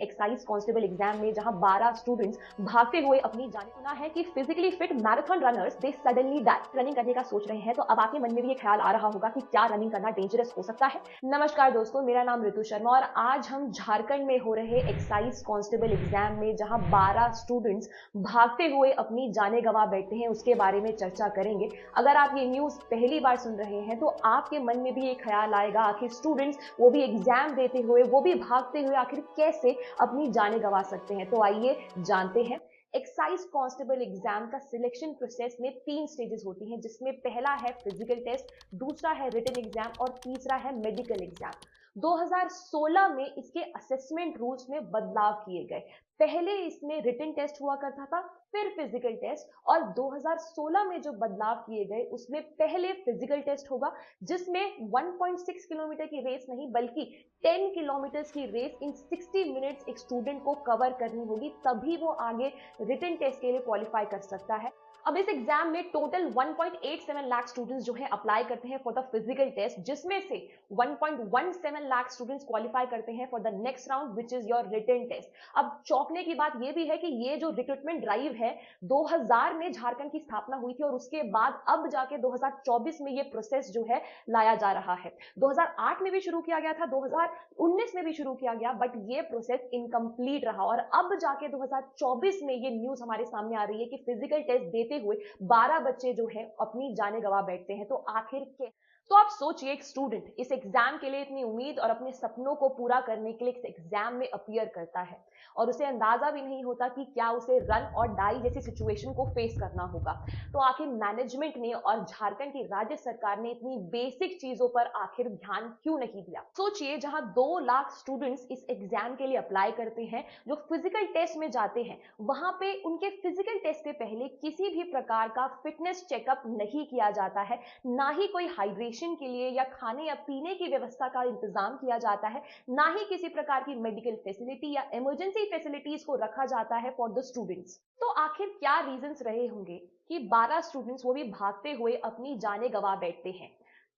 Excise constable exam में जहां 12 students भागते हुए अपनी जाने सुना है कि physically fit marathon runners they suddenly die. Running करने का सोच रहे हैं तो अब आपके मन में भी ये ख्याल आ रहा होगा कि क्या रनिंग करना डेंजरस हो सकता है। नमस्कार दोस्तों, मेरा नाम ऋतु शर्मा और आज हम झारखंड में हो रहे एक्साइज कांस्टेबल एग्जाम में जहां 12 स्टूडेंट्स भागते हुए अपनी जाने गंवा बैठते हैं उसके बारे में चर्चा करेंगे। अगर आप ये न्यूज पहली बार सुन रहे हैं तो आपके मन में भी ये ख्याल आएगा आखिर स्टूडेंट्स वो भी एग्जाम देते हुए, वो भी भागते हुए आखिर कैसे अपनी जानें गंवा सकते हैं। तो आइए जानते हैं। एक्साइज कांस्टेबल एग्जाम का सिलेक्शन प्रोसेस में 3 स्टेजेस होती हैं, जिसमें पहला है फिजिकल टेस्ट, दूसरा है रिटन एग्जाम और तीसरा है मेडिकल एग्जाम। 2016 में इसके असेसमेंट रूल्स में बदलाव किए गए। पहले इसमें रिटन टेस्ट हुआ करता था, फिर फिजिकल टेस्ट, और 2016 में जो बदलाव किए गए उसमें पहले फिजिकल टेस्ट होगा, जिसमें 1.6 किलोमीटर की रेस नहीं बल्कि 10 किलोमीटर की रेस इन 60 मिनट्स एक स्टूडेंट को कवर करनी होगी, तभी वो आगे रिटन टेस्ट के लिए क्वालिफाई कर सकता है। अब इस एग्जाम में टोटल 1.87 लाख स्टूडेंट्स जो है अप्लाई करते हैं फॉर द फिजिकल टेस्ट, जिसमें से 1.17 लाख स्टूडेंट्स क्वालिफाई करते हैं for the next round which is your written test. अब चौंकने की बात यह भी है कि ये जो रिक्रूटमेंट ड्राइव है 2000 में झारखंड की स्थापना हुई थी और उसके बाद अब जाके 2024 में ये प्रोसेस जो है लाया जा रहा है। 2008 में भी शुरू किया गया था, 2019 में भी शुरू किया गया, बट ये प्रोसेस इनकम्प्लीट रहा और अब जाके 2024 में ये न्यूज हमारे सामने आ रही है कि फिजिकल टेस्ट देते हुए 12 बच्चे जो है अपनी जाने गंवा बैठते हैं। तो आखिर के तो आप सोचिए, एक स्टूडेंट इस एग्जाम के लिए इतनी उम्मीद और अपने सपनों को पूरा करने के लिए इस एग्जाम में अपीयर करता है और उसे अंदाजा भी नहीं होता कि क्या उसे रन और डाई जैसी सिचुएशन को फेस करना होगा। तो आखिर मैनेजमेंट ने और झारखंड की राज्य सरकार ने इतनी बेसिक चीजों पर आखिर ध्यान क्यों नहीं दिया। सोचिए, जहां 2 लाख स्टूडेंट्स इस एग्जाम के लिए अप्लाई करते हैं, जो फिजिकल टेस्ट में जाते हैं, वहां पे उनके फिजिकल टेस्ट से पहले किसी भी प्रकार का फिटनेस चेकअप नहीं किया जाता है, ना ही कोई हाइड्रेशन के लिए या खाने या पीने की व्यवस्था का इंतजाम किया जाता है, ना ही किसी प्रकार की मेडिकल फैसिलिटी या इमरजेंसी फैसिलिटीज को रखा जाता है फॉर द स्टूडेंट्स। तो आखिर क्या रीजंस रहे होंगे कि 12 स्टूडेंट्स वो भी भागते हुए अपनी जानें गंवा बैठते हैं।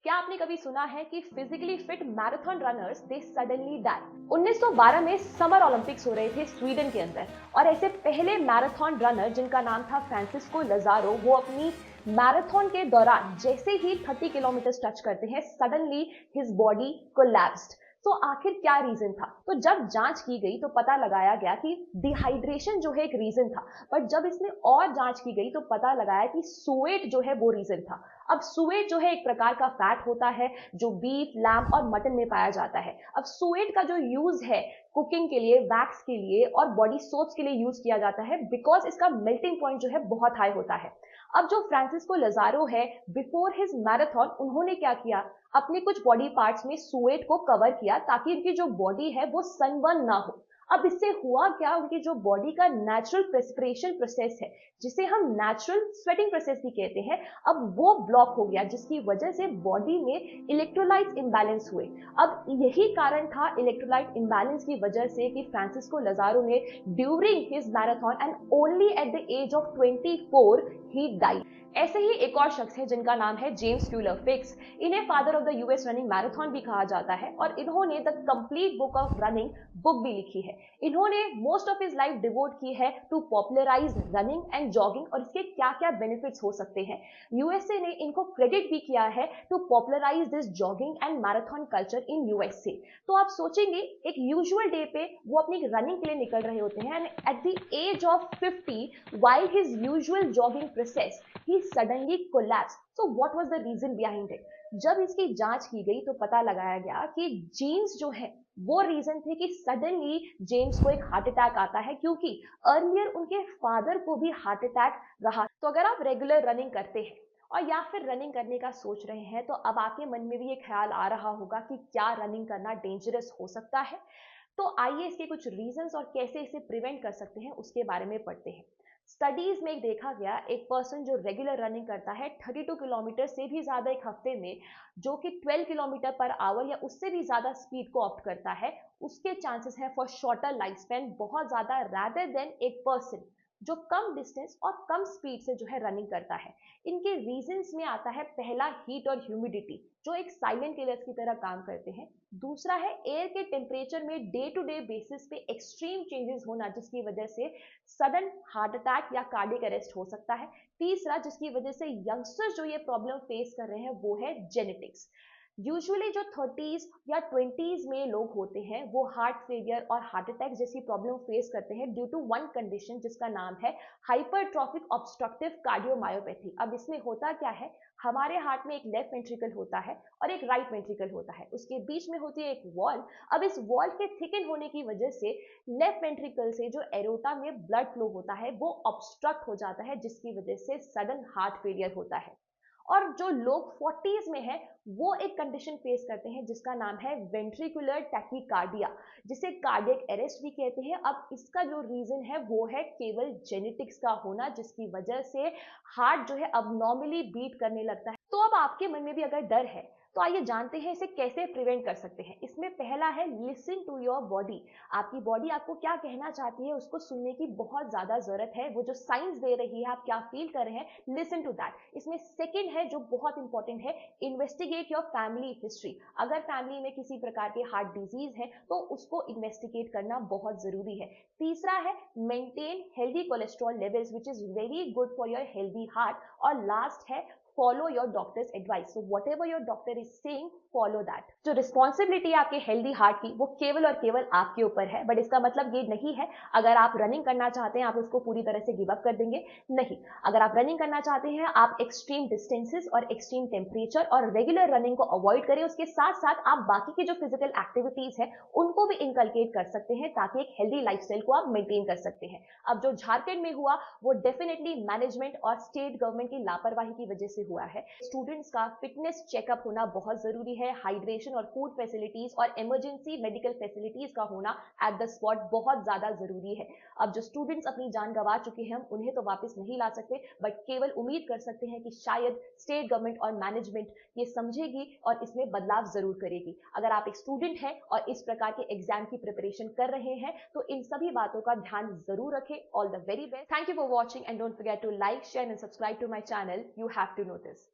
क्या आपने कभी सुना है कि physically fit marathon runners they suddenly die. 1912 में समर ओलंपिक्स हो रहे थे स्वीडन के अंदर और ऐसे पहले मैराथन रनर जिनका नाम था फ्रांसिस्को लजारो, वो अपनी मैराथन के दौरान जैसे ही 30 किलोमीटर टच करते हैं, सडनली हिज बॉडी कोलैप्स्ड। तो आखिर क्या रीजन था? तो जब जांच की गई तो पता लगाया गया कि डिहाइड्रेशन जो है एक रीजन था, बट जब इसमें और जांच की गई तो पता लगाया कि स्वेट जो है वो रीजन था। अब स्वेट जो है एक प्रकार का फैट होता है जो बीफ, लैम्ब और मटन में पाया जाता है। अब स्वेट का जो यूज है कुकिंग के लिए, वैक्स के लिए और बॉडी सोप्स के लिए यूज किया जाता है, बिकॉज इसका मेल्टिंग पॉइंट जो है बहुत हाई होता है। अब जो फ्रांसिस्को लजारो है, बिफोर हिज मैराथन उन्होंने क्या किया, अपने कुछ बॉडी पार्ट्स में स्वेट को कवर किया ताकि उनकी जो बॉडी है वो सनबर्न ना हो। अब इससे हुआ क्या, उनकी जो बॉडी का नेचुरल प्रेस्पिरेशन प्रोसेस है, जिसे हम नेचुरल स्वेटिंग प्रोसेस भी कहते हैं, अब वो ब्लॉक हो गया, जिसकी वजह से बॉडी में इलेक्ट्रोलाइट इंबैलेंस हुए। अब यही कारण था इलेक्ट्रोलाइट इंबैलेंस की वजह से कि फ्रांसिस्को लजारो ने during his marathon and only at the age of 24 ही डाइड। ऐसे ही एक और शख्स है जिनका नाम है जेम्स क्यूलर फिक्स। इन्हें father of the US running marathon भी कहा जाता है और इन्होंने the complete book of running book भी लिखी है। इन्होंने most of his life devote की है to popularise running and jogging और इसके क्या क्या बेनिफिट्स हो सकते हैं। यूएसए ने इनको क्रेडिट भी किया है to popularise this jogging and marathon culture in USA. तो आप सोचेंगे, एक यूजुअल डे पे वो अपनी रनिंग के लिए निकल रहे होते हैं and at the age of 50 while his usual jogging process he suddenly collapsed. So what was the reason behind it? जब इसकी जांच की गई तो पता लगाया गया कि जीन्स जो है वो रीजन थे कि सडनली जेम्स को एक हार्ट अटैक आता है, क्योंकि अर्लियर उनके फादर को भी हार्ट अटैक रहा। तो अगर आप रेगुलर रनिंग करते हैं और या फिर रनिंग करने का सोच रहे हैं तो अब आपके मन में भी ये ख्याल आ रहा होगा कि क्या रनिंग करना डेंजरस हो सकता है। तो आइए इसके कुछ रीजंस और कैसे इसे प्रिवेंट कर सकते हैं उसके बारे में पढ़ते हैं। स्टडीज में देखा गया, एक पर्सन जो रेगुलर रनिंग करता है 32 किलोमीटर से भी ज्यादा एक हफ्ते में, जो कि 12 किलोमीटर पर आवर या उससे भी ज्यादा स्पीड को ऑप्ट करता है, उसके चांसेस हैं फॉर शॉर्टर लाइफ स्पैन बहुत ज्यादा, रैदर देन एक पर्सन जो कम डिस्टेंस और कम स्पीड से जो है रनिंग करता है। इनके रीजंस में आता है पहला हीट और ह्यूमिडिटी, जो एक साइलेंट किलर्स की तरह काम करते हैं। दूसरा है एयर के टेम्परेचर में डे टू डे बेसिस पे एक्सट्रीम चेंजेस होना, जिसकी वजह से सडन हार्ट अटैक या कार्डियक अरेस्ट हो सकता है। तीसरा जिसकी वजह से यंगस्टर्स जो ये प्रॉब्लम फेस कर रहे हैं वो है जेनेटिक्स। यूजुअली जो 30s या 20s में लोग होते हैं वो हार्ट फेलियर और हार्ट अटैक जैसी प्रॉब्लम फेस करते हैं ड्यू टू वन कंडीशन जिसका नाम है हाइपरट्रॉफिक ऑब्स्ट्रक्टिव कार्डियोमायोपैथी। अब इसमें होता क्या है, हमारे हार्ट में एक लेफ्ट वेंट्रिकल होता है और एक राइट वेंट्रिकल होता है, उसके बीच में होती है एक वॉल। अब इस वॉल के थिकन होने की वजह से लेफ्ट वेंट्रिकल से जो एरोटा में ब्लड फ्लो होता है वो ऑब्स्ट्रक्ट हो जाता है, जिसकी वजह से सडन हार्ट फेलियर होता है। और जो लोग 40s में हैं वो एक कंडीशन फेस करते हैं जिसका नाम है वेंट्रिकुलर टैकीकार्डिया, जिसे कार्डियक अरेस्ट भी कहते हैं। अब इसका जो रीजन है वो है केवल जेनेटिक्स का होना, जिसकी वजह से हार्ट जो है अब नॉर्मली बीट करने लगता है। तो अब आपके मन में भी अगर डर है तो आइए जानते हैं इसे कैसे प्रिवेंट कर सकते हैं। इसमें पहला है लिसन टू योर बॉडी। आपकी बॉडी आपको क्या कहना चाहती है उसको सुनने की बहुत ज्यादा जरूरत है। वो जो साइंस दे रही है, आप क्या फील कर रहे हैं, लिसन टू दैट। इसमें सेकंड है जो बहुत इंपॉर्टेंट है, इन्वेस्टिगेट योर फैमिली हिस्ट्री। अगर फैमिली में किसी प्रकार के हार्ट डिजीज है तो उसको इन्वेस्टिगेट करना बहुत जरूरी है। तीसरा है maintain healthy cholesterol levels which is very good for your healthy heart. और लास्ट है follow your doctors advice. So what ever your doctor is saying follow that. जो रिस्पॉन्सिबिलिटी है आपके हेल्दी हार्ट की वो केवल और केवल आपके ऊपर है। बट इसका मतलब ये नहीं है अगर आप रनिंग करना चाहते हैं आप उसको पूरी तरह से गिव अप कर देंगे, नहीं। अगर आप रनिंग करना चाहते हैं आप एक्सट्रीम डिस्टेंसेस और एक्सट्रीम टेम्परेचर और रेगुलर रनिंग को अवॉइड करें। उसके साथ साथ आप बाकी की जो फिजिकल एक्टिविटीज है उनको भी इनकलकेट कर सकते हैं ताकि एक हेल्दी लाइफस्टाइल को आप मेंटेन कर सकते हैं। अब जो झारखंड में हुआ वो डेफिनेटली मैनेजमेंट और स्टेट गवर्नमेंट की लापरवाही की वजह से हुआ है। स्टूडेंट्स का फिटनेस चेकअप होना बहुत जरूरी है। हाइड्रेशन और फूड फैसिलिटीज और इमरजेंसी मेडिकल फैसिलिटीज का होना एट द स्पॉट बहुत ज्यादा जरूरी है। अब जो स्टूडेंट्स अपनी जान गंवा चुके हैं हम उन्हें तो वापस नहीं ला सकते, बट केवल उम्मीद कर सकते हैं कि शायद स्टेट गवर्नमेंट और मैनेजमेंट ये समझेगी और इसमें बदलाव जरूर करेगी। अगर आप एक स्टूडेंट हैं और इस प्रकार के एग्जाम की प्रिपरेशन कर रहे हैं तो इन सभी बातों का ध्यान जरूर रखें। All the very best. Thank you for watching and don't forget to like, share and subscribe to my channel. You have to know this.